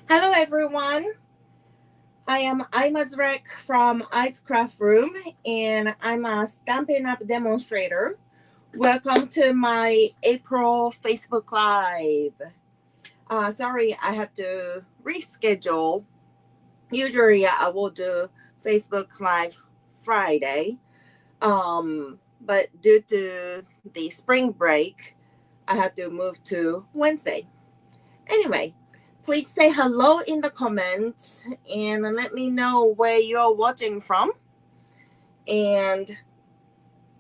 Hello everyone. I am Imazrek from Ice Craft Room and I'm a Stampin' Up demonstrator. Welcome to my April Facebook Live. Sorry, I had to reschedule. Usually I will do Facebook Live Friday. But due to the spring break, I had to move to Wednesday. Anyway, please say hello in the comments and let me know where you're watching from. And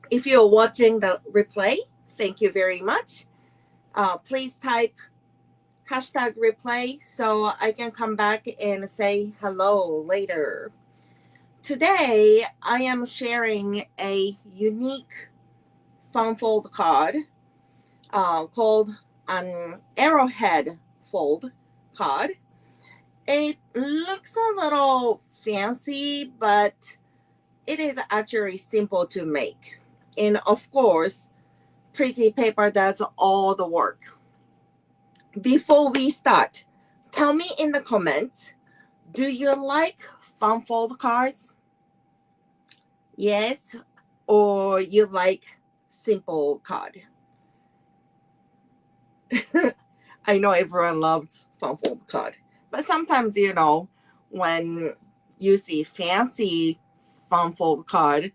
if you're watching the replay, thank you very much. Please type hashtag replay so I can come back and say hello later. Today, I am sharing a unique fun fold card called an Arrowhead Fold Card. It looks a little fancy, but it is actually simple to make. And of course, pretty paper does all the work. Before we start, tell me in the comments, do you like fun fold cards? Yes, or you like simple card? I know everyone loves fun fold card, but sometimes when you see fancy fun fold card,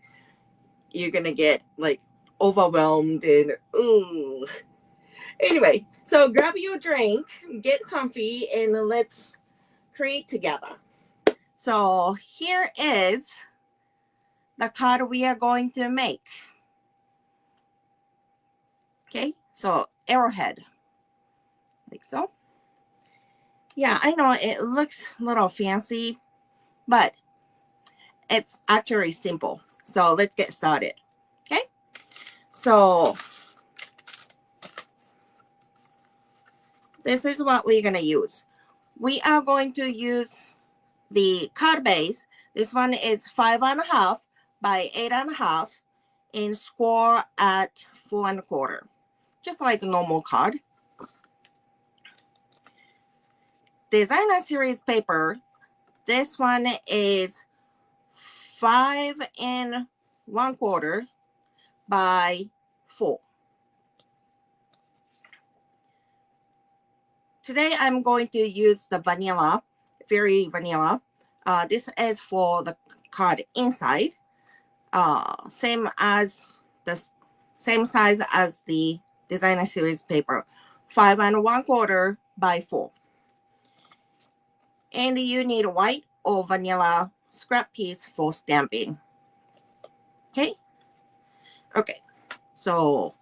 you're gonna get like overwhelmed and ooh. Anyway, so grab your drink, get comfy, and let's create together. So here is the card we are going to make. Okay, so arrowhead, like so. Yeah, I know it looks a little fancy, but it's actually simple. So let's get started. Okay, so this is what we're gonna use. We are going to use the card base. This one is 5.5 by 8.5 and score at 4.25, just like a normal card. Designer series paper. This one is 5.25 by 4. Today I'm going to use the vanilla, very vanilla. This is for the card inside. Same size as the designer series paper, 5.25 by 4. And you need white or vanilla scrap piece for stamping. Okay. So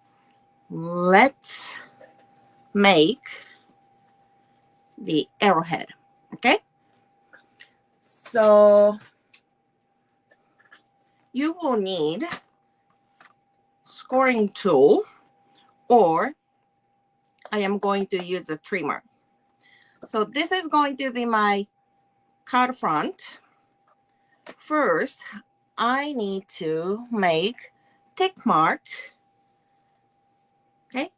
let's make the arrowhead. Okay. So you will need scoring tool, or I am going to use a trimmer. So this is going to be my card front. First, I need to make tick mark, okay,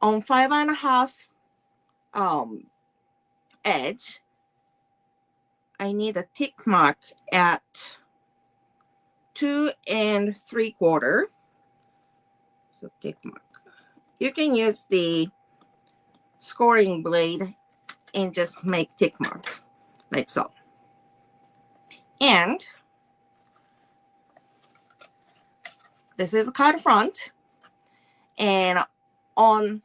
on 5.5 edge. I need a tick mark at 2.75. So tick mark. You can use the scoring blade and just make tick mark like so. And this is a card front, and on,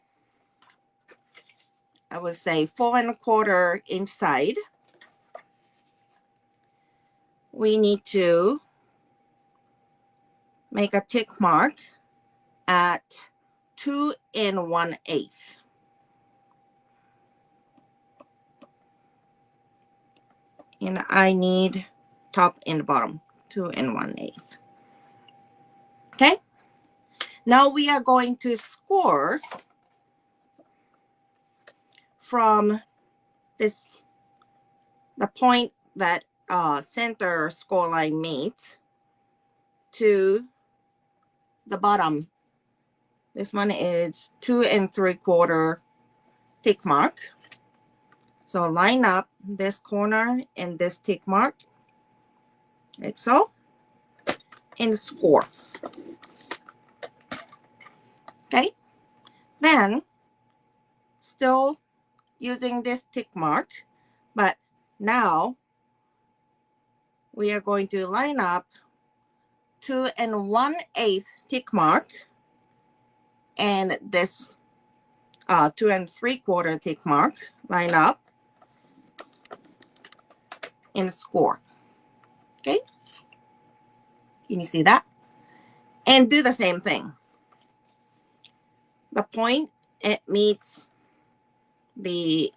I would say, 4.25 inch side, we need to make a tick mark at 2.18. And I need top and bottom, 2.18. Okay. Now we are going to score from this, the point that center score line meets, to the bottom. This one is 2.75 tick mark. So line up this corner and this tick mark, like so, and score. Okay, then still using this tick mark, but now we are going to line up 2 1/8 tick mark and this 2 3/4 tick mark, line up and score. Okay, can you see that? And do the same thing. The point, it meets the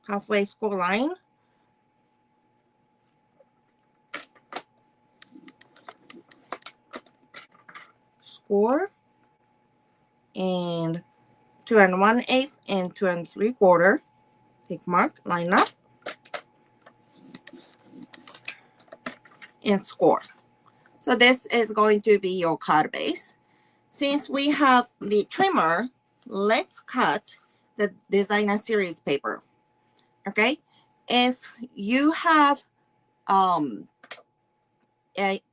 halfway score line. Score and 2 1/8 and 2 3/4 tick mark, line up and score. So this is going to be your card base. Since we have the trimmer, let's cut the designer series paper. Okay, if you have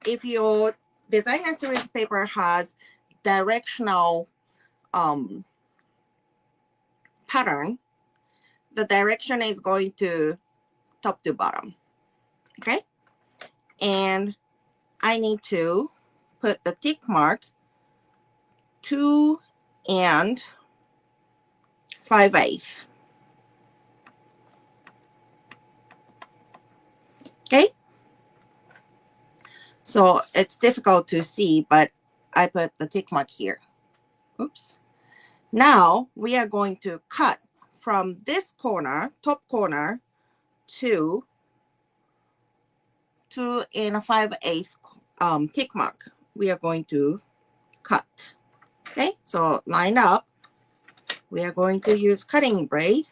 if your designer series paper has directional pattern, the direction is going to top to bottom. Okay, and I need to put the tick mark 2 5/8. Okay, so it's difficult to see, but I put the tick mark here. Oops. Now we are going to cut from this corner, top corner, to 2 5/8 tick mark. We are going to cut. Okay, so line up. We are going to use cutting blade.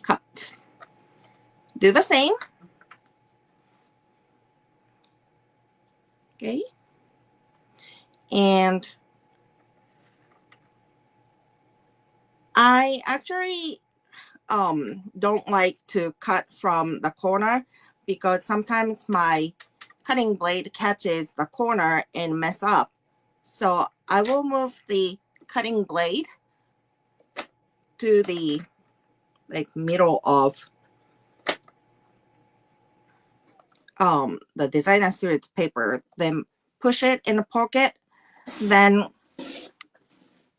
Cut. Do the same. Okay, and I actually don't like to cut from the corner because sometimes my cutting blade catches the corner and mess up. So I will move the cutting blade to the middle of the designer series paper, then push it in the pocket, then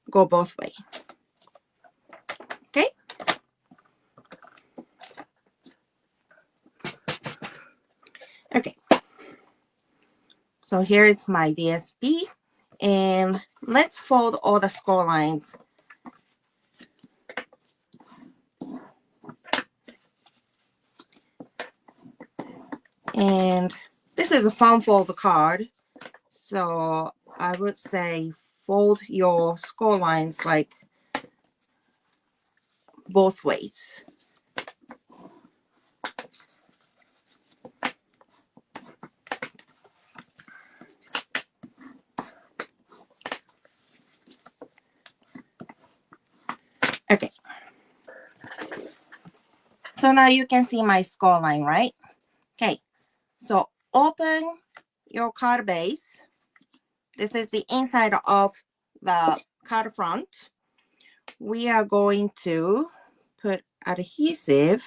go both way. Okay, okay, so here is my DSP, and let's fold all the score lines. And this is a fun fold card, so I would say fold your score lines like both ways. Okay, so now you can see my score line, right? Okay, so open your card base. This is the inside of the card front. We are going to put adhesive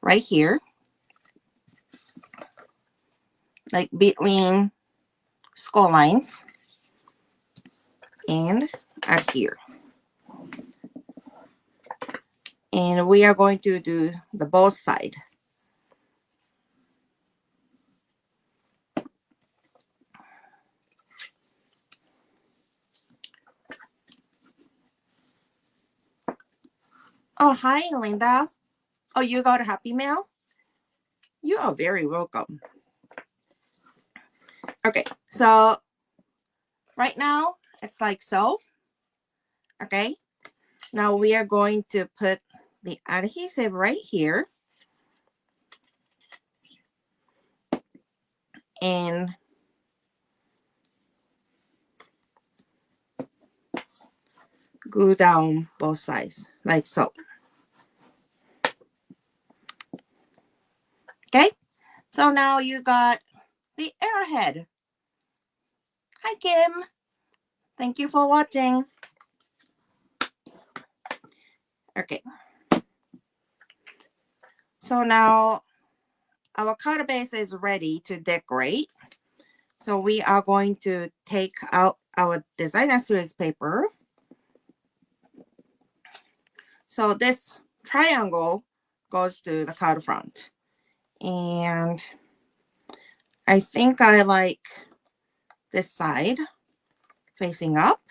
right here, like between score lines, and adhere. And we are going to do the both side. Oh, hi, Linda. Oh, you got a happy mail? You are very welcome. Okay, so right now it's like so. Okay, now we are going to put the adhesive right here. And glue down both sides like so. Okay, so now you got the arrowhead. Hi Kim, thank you for watching. Okay, so now our card base is ready to decorate. So we are going to take out our designer series paper. So this triangle goes to the card front. And I think I like this side facing up.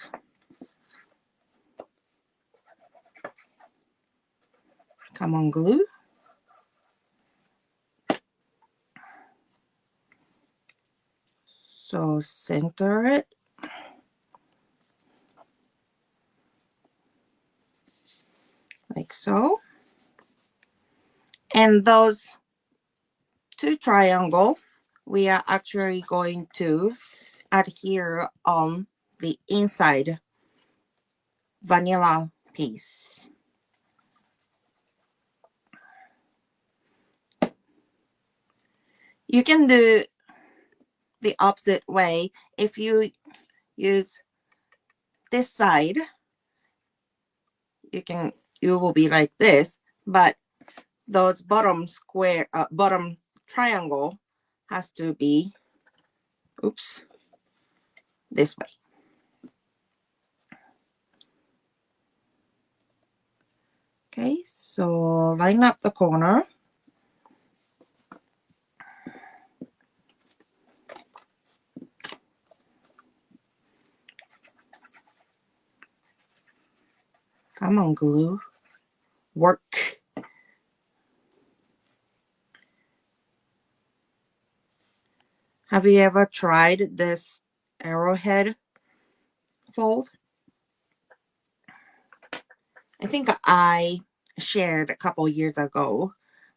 Come on, glue. So center it. Like so. And those two triangles, we are actually going to adhere on the inside vanilla piece. You can do the opposite way. If you use this side, you will be like this, but those bottom square, bottom triangle has to be, oops, this way. Okay, so line up the corner. Come on, glue. Work. Have you ever tried this arrowhead fold? I think I shared a couple years ago,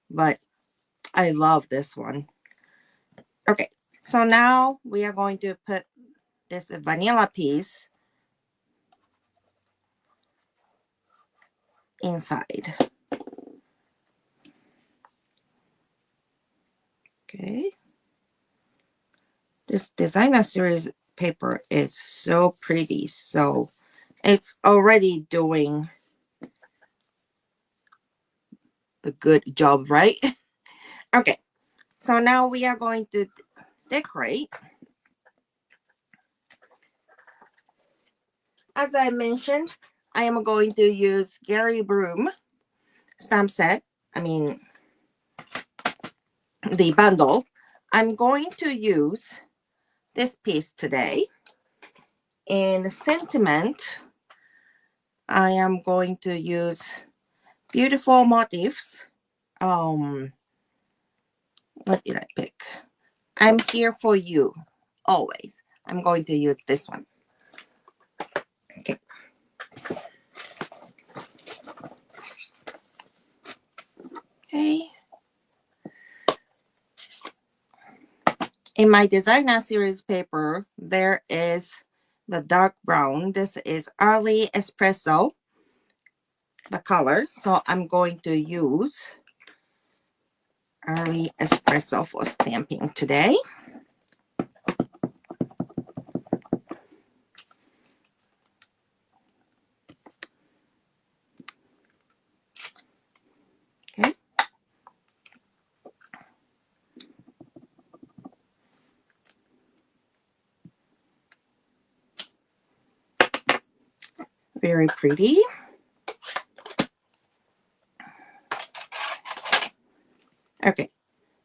but I love this one. Okay, so now we are going to put this vanilla piece inside. Okay. This designer series paper is so pretty, so it's already doing a good job, right? Okay, so now we are going to decorate. As I mentioned, I am going to use Gary Broom stamp set. I mean, the bundle. I'm going to use this piece today. In sentiment, I am going to use Beautiful Motifs. What did I pick? I'm Here for You, always. I'm going to use this one. Okay. Okay. In my designer series paper, there is the dark brown. This is Early Espresso, the color. So I'm going to use Early Espresso for stamping today. Okay. Very pretty. Okay,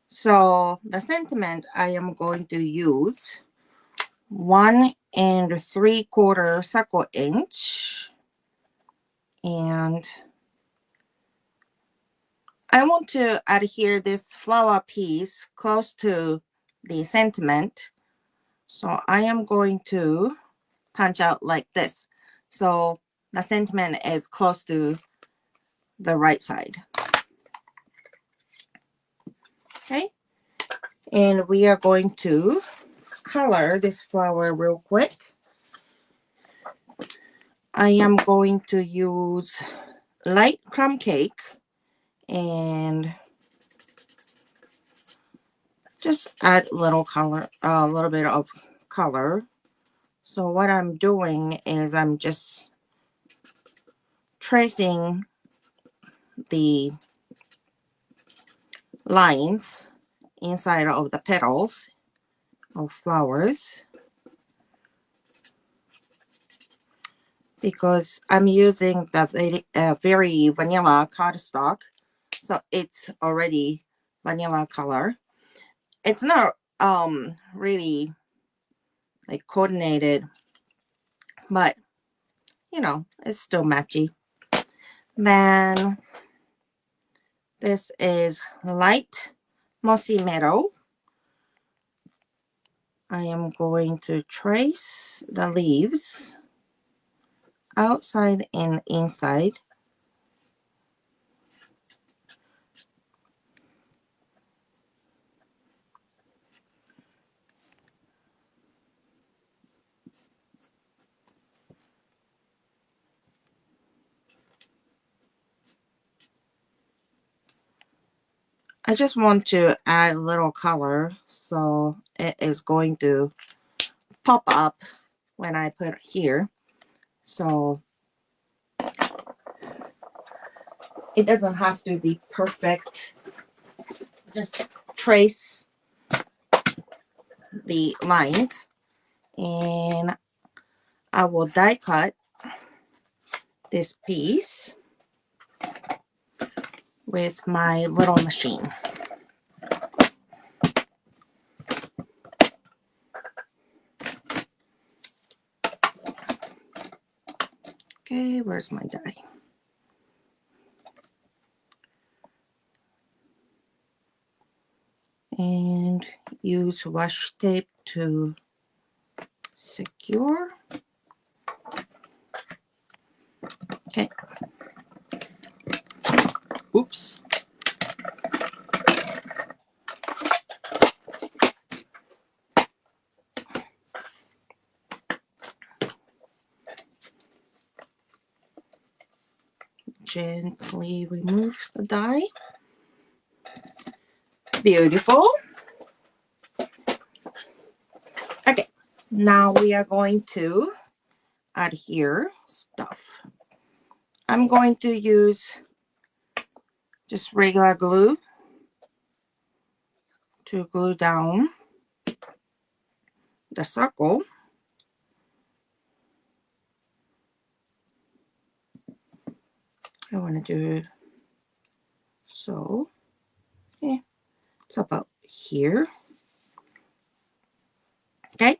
so the sentiment I am going to use 1 3/4 circle inch, and I want to adhere this flower piece close to the sentiment, so I am going to punch out like this, so the sentiment is close to the right side. Okay, and we are going to color this flower real quick. I am going to use light crumb cake and just add a little color, a little bit of color. So what I'm doing is I'm just tracing the lines inside of the petals of flowers, because I'm using the very vanilla cardstock, so it's already vanilla color. It's not really like coordinated, but you know, it's still matchy. Then this is light mossy meadow. I am going to trace the leaves outside and inside. I just want to add a little color, so it is going to pop up when I put it here. So it doesn't have to be perfect. Just trace the lines, and I will die cut this piece with my little machine. Okay, where's my die? And use washi tape to secure. Okay. Oops. Gently remove the die. Beautiful. Okay, now we are going to add here stuff. I'm going to use just regular glue to glue down the circle. I want to do so. Yeah, it's about here. Okay,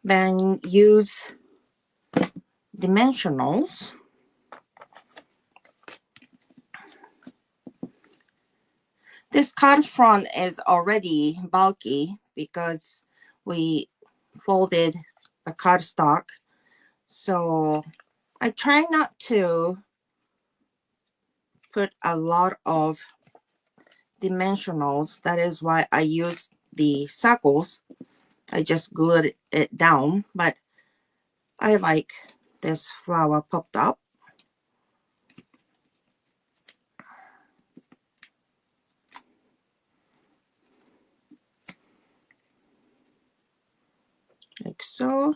then use dimensionals. This card front is already bulky because we folded the cardstock, so I try not to put a lot of dimensionals. That is why I use the circles. I just glued it down, but I like this flower popped up. Like so.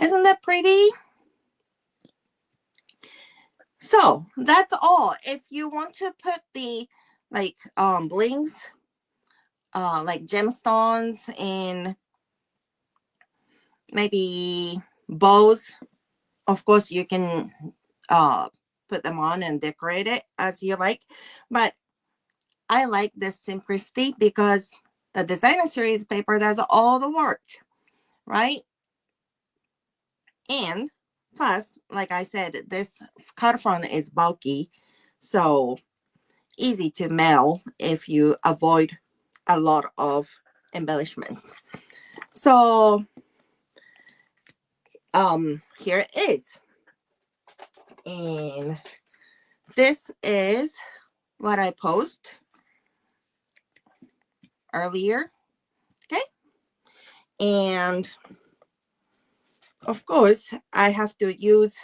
Isn't that pretty? So that's all. If you want to put the like blings, like gemstones and maybe bows, of course you can put them on and decorate it as you like, but I like this simplicity because the designer series paper does all the work, right? And plus, like I said, this card front is bulky, so easy to mail if you avoid a lot of embellishments. So here it is, and this is what I post earlier. Okay, and of course, I have to use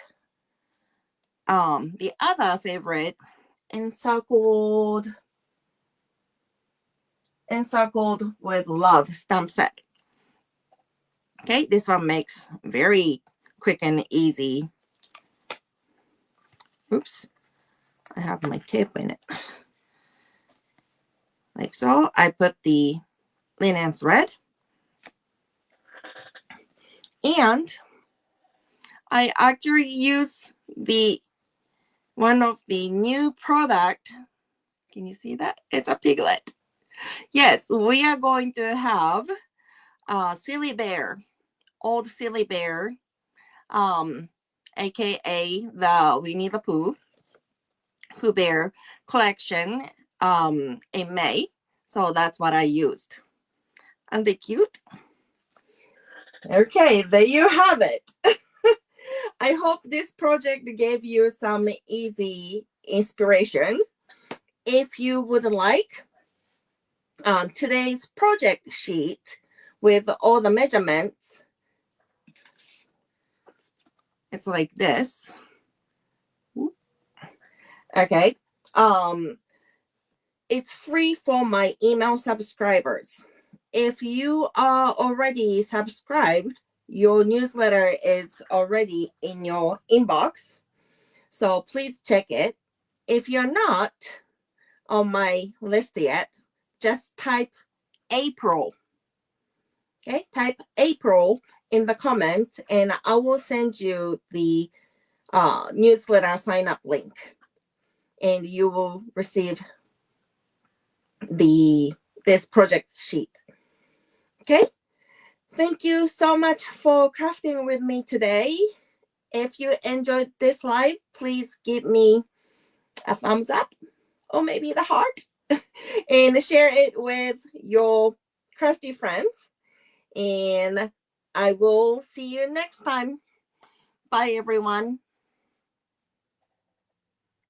the other favorite encircled with love stamp set. Okay, this one makes very quick and easy. Oops, I have my tape in it. Like so, I put the linen thread, and I actually use the one of the new product. Can you see that? It's a piglet. Yes, we are going to have Silly Bear, old Silly Bear, aka the Winnie the Pooh Bear collection in May. So that's what I used. Aren't they cute? Okay, there you have it. I hope this project gave you some easy inspiration. If you would like today's project sheet with all the measurements, it's like this. Okay. It's free for my email subscribers. If you are already subscribed, your newsletter is already in your inbox. So please check it. If you're not on my list yet, just type April. Okay, type April in the comments and I will send you the newsletter sign up link and you will receive this project sheet. Okay, thank you so much for crafting with me today. If you enjoyed this live, please give me a thumbs up or maybe the heart and share it with your crafty friends. And I will see you next time. Bye, everyone.